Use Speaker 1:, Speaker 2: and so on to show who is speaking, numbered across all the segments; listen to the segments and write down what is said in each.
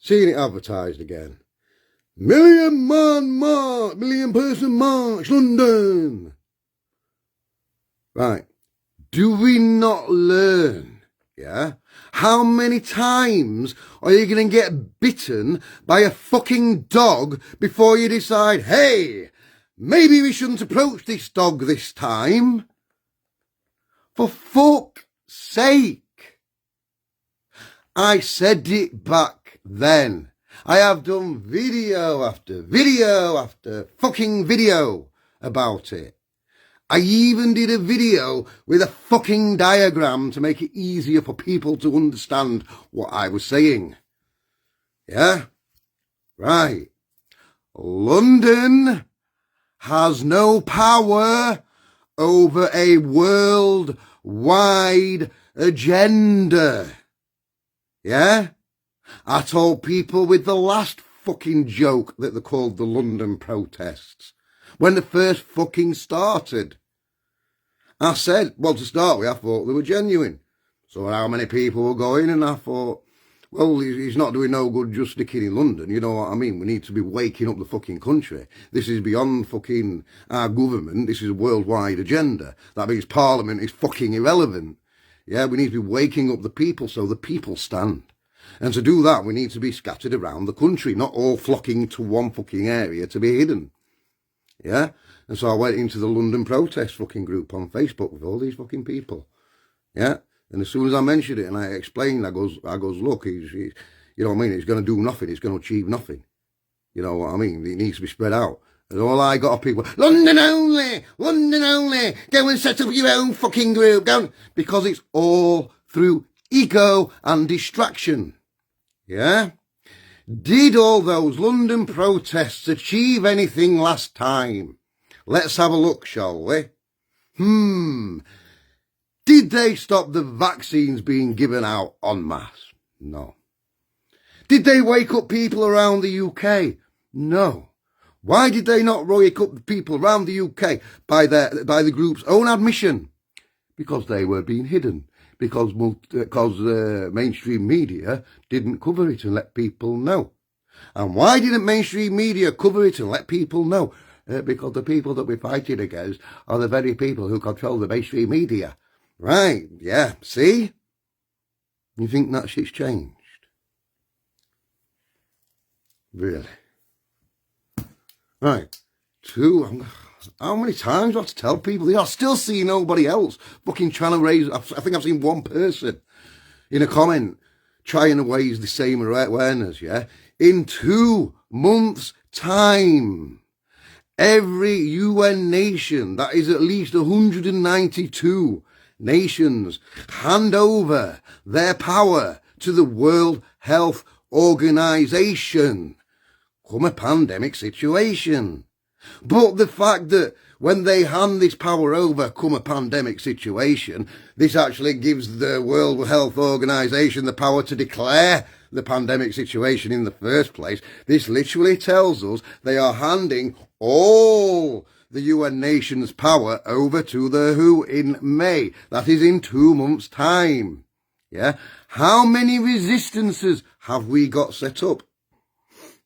Speaker 1: seeing it advertised again. Million person march, London. Right. Do we not learn, yeah? How many times are you going to get bitten by a fucking dog before you decide, hey, maybe we shouldn't approach this dog this time? For fuck's sake. I said it back then. I have done video after video after fucking video about it. I even did a video with a fucking diagram to make it easier for people to understand what I was saying. Yeah? Right. London has no power over a worldwide agenda. Yeah? I told people with the last fucking joke that they called the London protests, when they first fucking started. I said, well, to start with, I thought they were genuine. So how many people were going? And I thought, well, he's not doing no good just sticking in London. You know what I mean? We need to be waking up the fucking country. This is beyond fucking our government. This is a worldwide agenda. That means Parliament is fucking irrelevant. Yeah, we need to be waking up the people so the people stand. And to do that, we need to be scattered around the country, not all flocking to one fucking area to be hidden. Yeah? And so I went into the London protest fucking group on Facebook with all these fucking people. Yeah? And as soon as I mentioned it and I explained, I goes, look, he's you know what I mean? He's going to do nothing. He's going to achieve nothing. You know what I mean? It needs to be spread out. And all I got are people, London only, go and set up your own fucking group, go. Because it's all through ego and distraction. Yeah? Did all those London protests achieve anything last time? Let's have a look, shall we? Did they stop the vaccines being given out en masse? No. Did they wake up people around the UK? No. Why did they not wake up the people around the UK by the group's own admission? Because they were being hidden. Because mainstream media didn't cover it and let people know. And why didn't mainstream media cover it and let people know? Because the people that we're fighting against are the very people who control the mainstream media. Right, yeah, see? You think that shit's changed? Really? Right, how many times do I have to tell people? I still see nobody else fucking trying to raise, I think I've seen one person in a comment trying to raise the same awareness, yeah? In 2 months' time, every UN nation, that is at least 192 nations, hand over their power to the World Health Organization. Come a pandemic situation. But the fact that when they hand this power over, come a pandemic situation, this actually gives the World Health Organization the power to declare the pandemic situation in the first place. This literally tells us they are handing all the UN nations' power over to the WHO in May. That is in 2 months' time. Yeah? How many resistances have we got set up?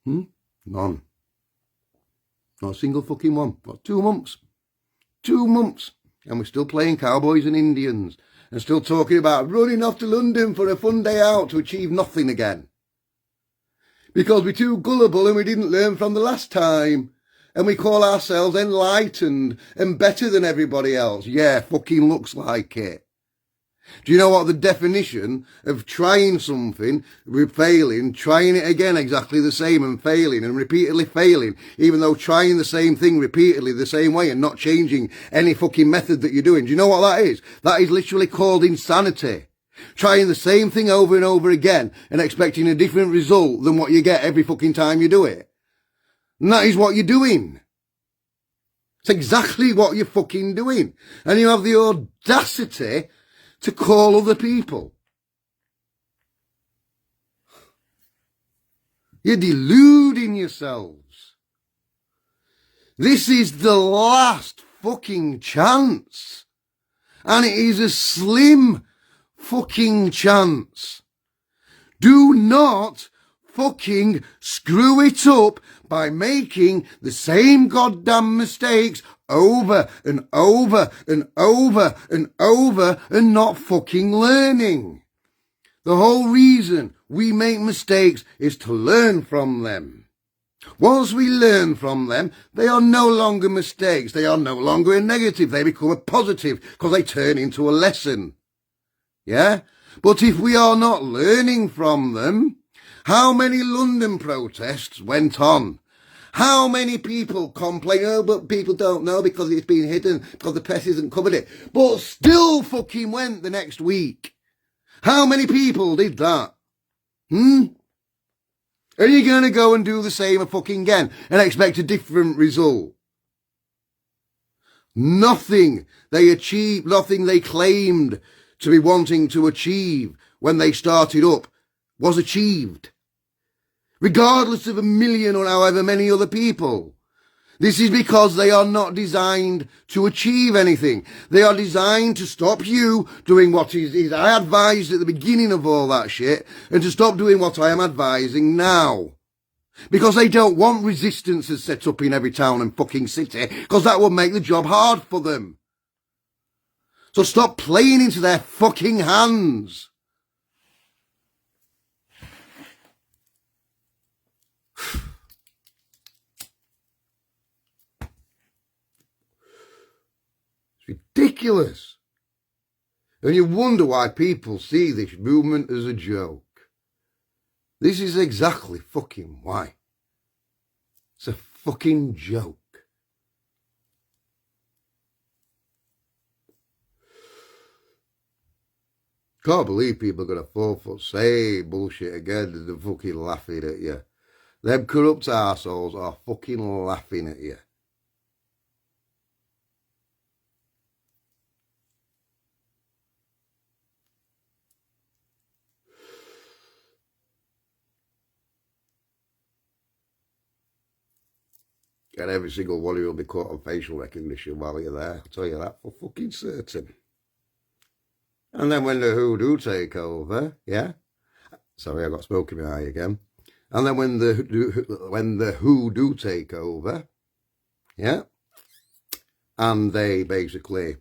Speaker 1: None. Not a single fucking one. What, 2 months? 2 months. And we're still playing cowboys and Indians. And still talking about running off to London for a fun day out to achieve nothing again. Because we're too gullible and we didn't learn from the last time. And we call ourselves enlightened and better than everybody else. Yeah, fucking looks like it. Do you know what the definition of trying something, failing, trying it again exactly the same and failing and repeatedly failing, even though trying the same thing repeatedly the same way and not changing any fucking method that you're doing? Do you know what that is? That is literally called insanity. Trying the same thing over and over again and expecting a different result than what you get every fucking time you do it. And that is what you're doing. It's exactly what you're fucking doing. And you have the audacity to call other people. You're deluding yourselves. This is the last fucking chance. And it is a slim fucking chance. Do not fucking screw it up by making the same goddamn mistakes over and over and over and over and not fucking learning. The whole reason we make mistakes is to learn from them. Once we learn from them, they are no longer mistakes. They are no longer a negative. They become a positive because they turn into a lesson. Yeah? But if we are not learning from them, how many London protests went on? How many people complain, oh, but people don't know because it's been hidden, because the press hasn't covered it, but still fucking went the next week? How many people did that? Are you going to go and do the same fucking again and expect a different result? Nothing they achieved, nothing they claimed to be wanting to achieve when they started up was achieved. Regardless of a million or however many other people. This is because they are not designed to achieve anything. They are designed to stop you doing what I advised at the beginning of all that shit, and to stop doing what I am advising now. Because they don't want resistances set up in every town and fucking city, because that will make the job hard for them. So stop playing into their fucking hands. Ridiculous. And you wonder why people see this movement as a joke. This is exactly fucking why. It's a fucking joke. Can't believe people are going to fall for say bullshit again and they're fucking laughing at you. Them corrupt arseholes are fucking laughing at you. And every single one of you will be caught on facial recognition while you're there. I'll tell you that for fucking certain. And then when the who do take over, yeah? Sorry, I got smoke in my eye again. And then when the who do take over, yeah? And they basically,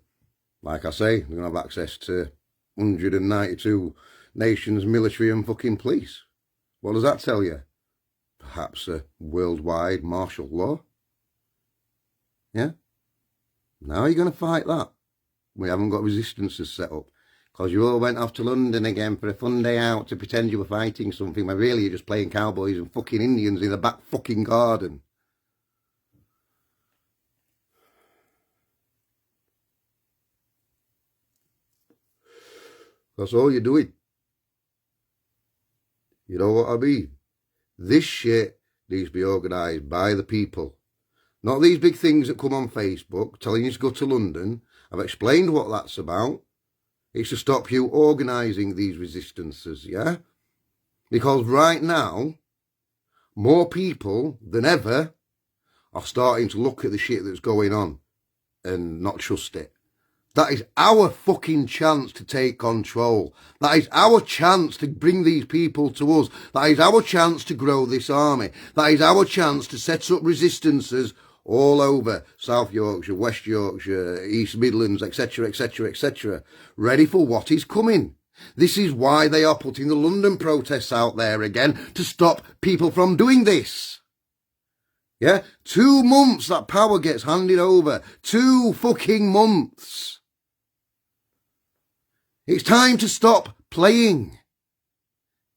Speaker 1: like I say, they're going to have access to 192 nations, military and fucking police. What does that tell you? Perhaps a worldwide martial law? Yeah? Now you're going to fight that. We haven't got resistances set up. Because you all went off to London again for a fun day out to pretend you were fighting something, when really you're just playing cowboys and fucking Indians in the back fucking garden. That's all you're doing. You know what I mean? This shit needs to be organised by the people. Not these big things that come on Facebook telling you to go to London. I've explained what that's about. It's to stop you organising these resistances, yeah? Because right now, more people than ever are starting to look at the shit that's going on and not trust it. That is our fucking chance to take control. That is our chance to bring these people to us. That is our chance to grow this army. That is our chance to set up resistances all over South Yorkshire, West Yorkshire, East Midlands, etc., etc., etc., ready for what is coming. This is why they are putting the London protests out there again, to stop people from doing this. Yeah? 2 months that power gets handed over. 2 fucking months. It's time to stop playing.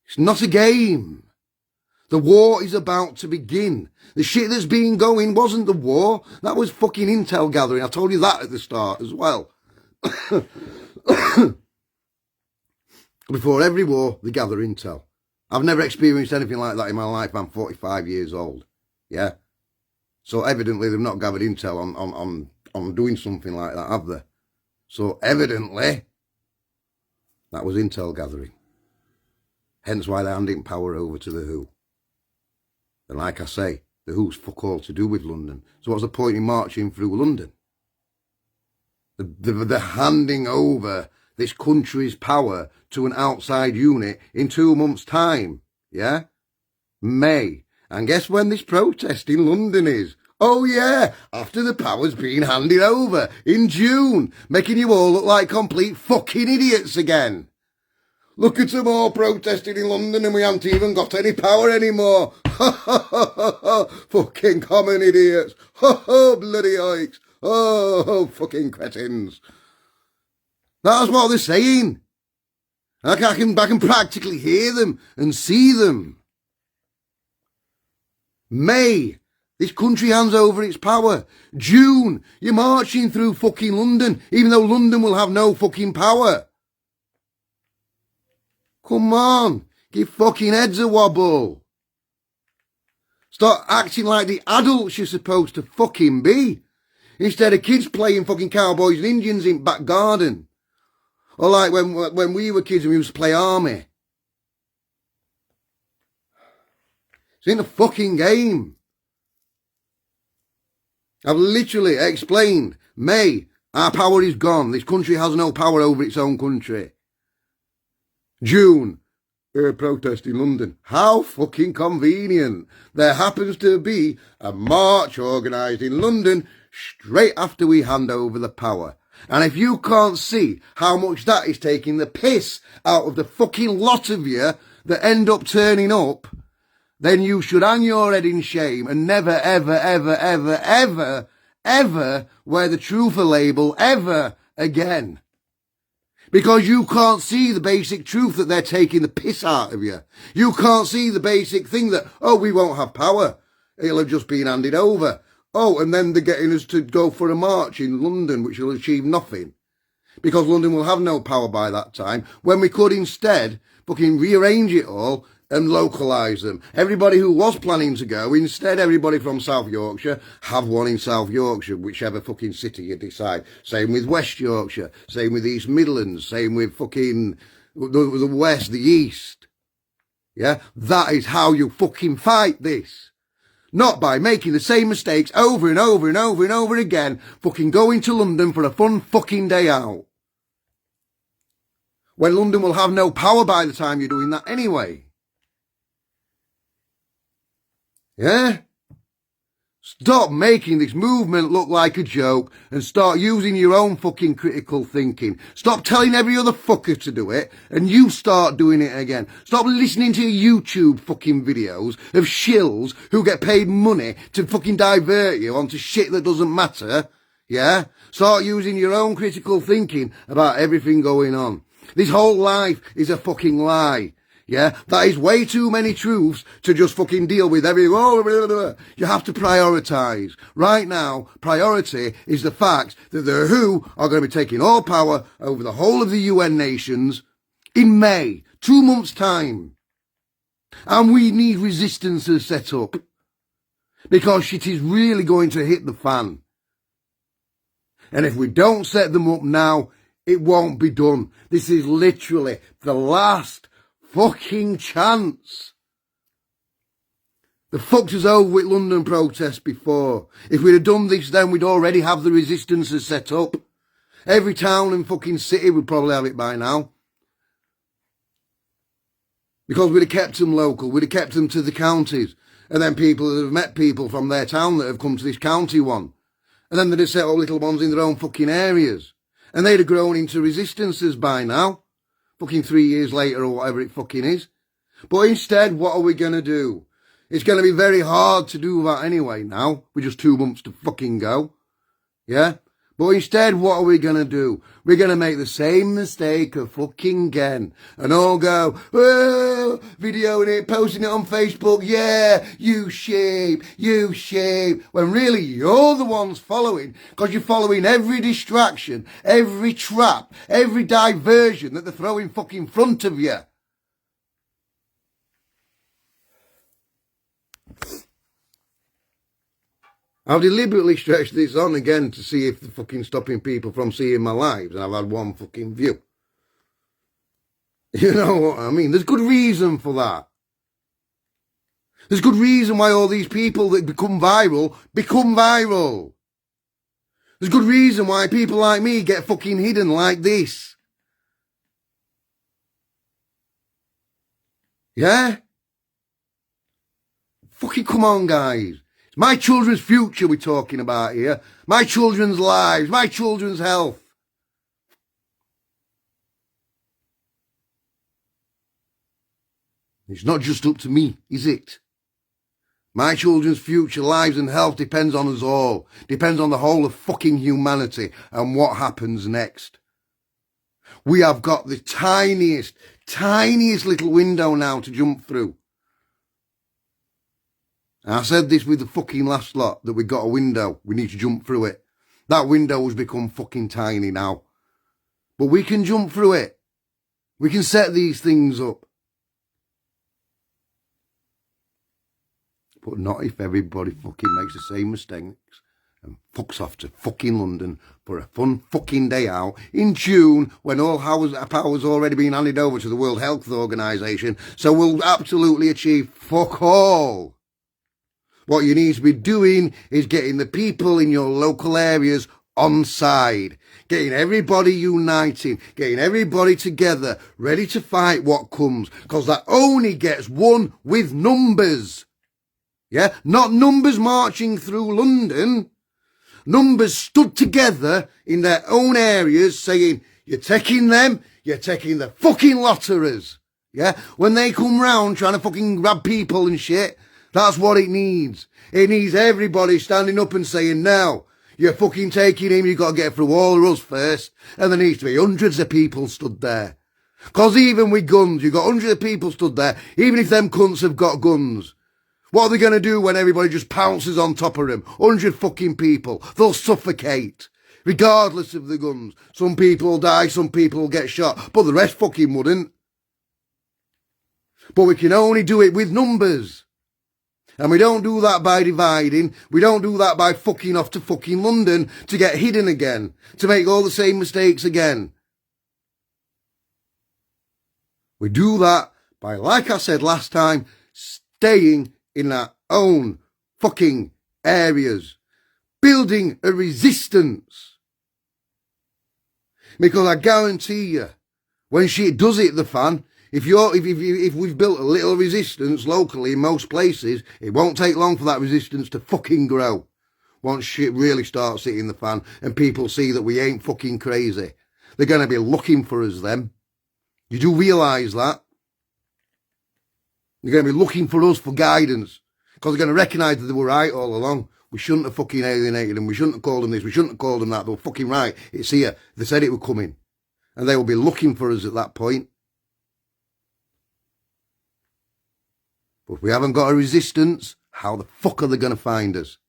Speaker 1: It's not a game. The war is about to begin. The shit that's been going wasn't the war. That was fucking intel gathering. I told you that at the start as well. Before every war, they gather intel. I've never experienced anything like that in my life. I'm 45 years old. Yeah? So evidently they've not gathered intel on doing something like that, have they? So evidently, that was intel gathering. Hence why they're handing power over to the WHO. And like I say, the WHO's fuck all to do with London. So what's the point in marching through London? They're handing over this country's power to an outside unit in 2 months' time. Yeah? May. And guess when this protest in London is? Oh yeah, after the power's been handed over in June, making you all look like complete fucking idiots again. Look at them all protesting in London and we haven't even got any power anymore. Ha ha ha ha ha, fucking common idiots. Ha ha, bloody oaks. Oh, fucking cretins. That's what they're saying. I can practically hear them and see them. May, this country hands over its power. June, you're marching through fucking London, even though London will have no fucking power. Come on, give fucking heads a wobble. Start acting like the adults you're supposed to fucking be, instead of kids playing fucking cowboys and Indians in back garden. Or like when we were kids and we used to play army. It's in the fucking game. I've literally explained, May, our power is gone. This country has no power over its own country. June, protest in London. How fucking convenient. There happens to be a march organised in London straight after we hand over the power. And if you can't see how much that is taking the piss out of the fucking lot of you that end up turning up, then you should hang your head in shame and never, ever, ever, ever, ever, ever wear the truther label ever again. Because you can't see the basic truth that they're taking the piss out of you. You can't see the basic thing that, oh, we won't have power. It'll have just been handed over. Oh, and then they're getting us to go for a march in London, which will achieve nothing. Because London will have no power by that time, when we could instead fucking rearrange it all and localise them. Everybody who was planning to go, instead everybody from South Yorkshire, have one in South Yorkshire, whichever fucking city you decide. Same with West Yorkshire, same with East Midlands, same with fucking the West, the East. Yeah, that is how you fucking fight this. Not by making the same mistakes over and over and over and over again, fucking going to London for a fun fucking day out. When London will have no power by the time you're doing that anyway. Yeah? Stop making this movement look like a joke and start using your own fucking critical thinking. Stop telling every other fucker to do it and you start doing it again. Stop listening to YouTube fucking videos of shills who get paid money to fucking divert you onto shit that doesn't matter. Yeah? Start using your own critical thinking about everything going on. This whole life is a fucking lie. Yeah, that is way too many truths to just fucking deal with every... You have to prioritise. Right now, priority is the fact that the WHO are going to be taking all power over the whole of the UN nations in May, 2 months' time. And we need resistances set up. Because shit is really going to hit the fan. And if we don't set them up now, it won't be done. This is literally the last fucking chance. The fucked us over with London protests before. If we'd have done this then, we'd already have the resistances set up. Every town and fucking city would probably have it by now. Because we'd have kept them local, we'd have kept them to the counties. And then people that have met people from their town that have come to this county one. And then they'd have set up little ones in their own fucking areas. And they'd have grown into resistances by now. Fucking 3 years later or whatever it fucking is. But instead, what are we going to do? It's going to be very hard to do that anyway now. We're just 2 months to fucking go. Yeah? But instead, what are we going to do? We're going to make the same mistake of fucking again. And all go, oh, videoing it, posting it on Facebook. Yeah, you sheep. When really, you're the ones following. Because you're following every distraction, every trap, every diversion that they're throwing fucking front of you. I've deliberately stretched this on again to see if they're fucking stopping people from seeing my lives, and I've had one fucking view. You know what I mean? There's good reason for that. There's good reason why all these people that become viral. There's good reason why people like me get fucking hidden like this. Yeah? Fucking come on, guys. It's my children's future we're talking about here. My children's lives, my children's health. It's not just up to me, is it? My children's future, lives and health depends on us all. Depends on the whole of fucking humanity and what happens next. We have got the tiniest little window now to jump through. And I said this with the fucking last lot, that we've got a window. We need to jump through it. That window has become fucking tiny now. But we can jump through it. We can set these things up. But not if everybody fucking makes the same mistakes and fucks off to fucking London for a fun fucking day out in June when all power's already been handed over to the World Health Organization. So we'll absolutely achieve fuck all. What you need to be doing is getting the people in your local areas on side, getting everybody uniting, getting everybody together, ready to fight what comes, because that only gets won with numbers. Yeah, not numbers marching through London. Numbers stood together in their own areas saying, you're taking them, you're taking the fucking lotterers. Yeah, when they come round trying to fucking grab people and shit, that's what it needs. It needs everybody standing up and saying, no, you're fucking taking him, you've got to get through all of us first. And there needs to be hundreds of people stood there. Because even with guns, you've got hundreds of people stood there, even if them cunts have got guns. What are they going to do when everybody just pounces on top of them? 100 fucking people. They'll suffocate. Regardless of the guns. Some people will die, some people will get shot. But the rest fucking wouldn't. But we can only do it with numbers. And we don't do that by dividing. We don't do that by fucking off to fucking London to get hidden again. To make all the same mistakes again. We do that by, like I said last time, staying in our own fucking areas. Building a resistance. Because I guarantee you, when shit does hit the fan, if we've built a little resistance locally in most places, it won't take long for that resistance to fucking grow. Once shit really starts hitting the fan and people see that we ain't fucking crazy. They're going to be looking for us then. You do realise that? They're going to be looking for us for guidance. Because they're going to recognise that they were right all along. We shouldn't have fucking alienated them. We shouldn't have called them this. We shouldn't have called them that. They were fucking right. It's here. They said it would come in. And they will be looking for us at that point. But if we haven't got a resistance, how the fuck are they going to find us?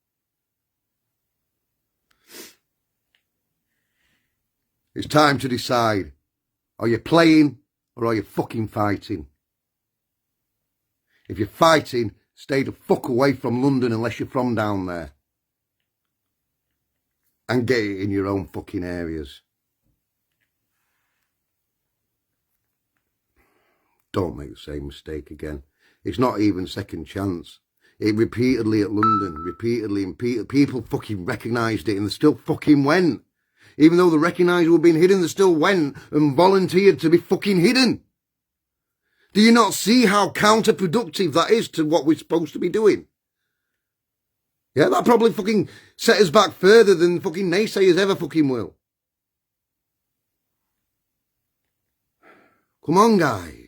Speaker 1: It's time to decide. Are you playing or are you fucking fighting? If you're fighting, stay the fuck away from London unless you're from down there. And get it in your own fucking areas. Don't make the same mistake again. It's not even second chance. It repeatedly at London, repeatedly, and people fucking recognised it and they still fucking went. Even though they recognised we were being hidden, they still went and volunteered to be fucking hidden. Do you not see how counterproductive that is to what we're supposed to be doing? Yeah, that probably fucking set us back further than fucking naysayers ever fucking will. Come on, guys.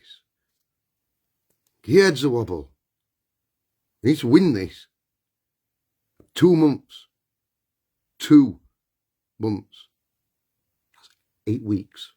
Speaker 1: Your head's a wobble. We need to win this. 2 months. 2 months. That's 8 weeks.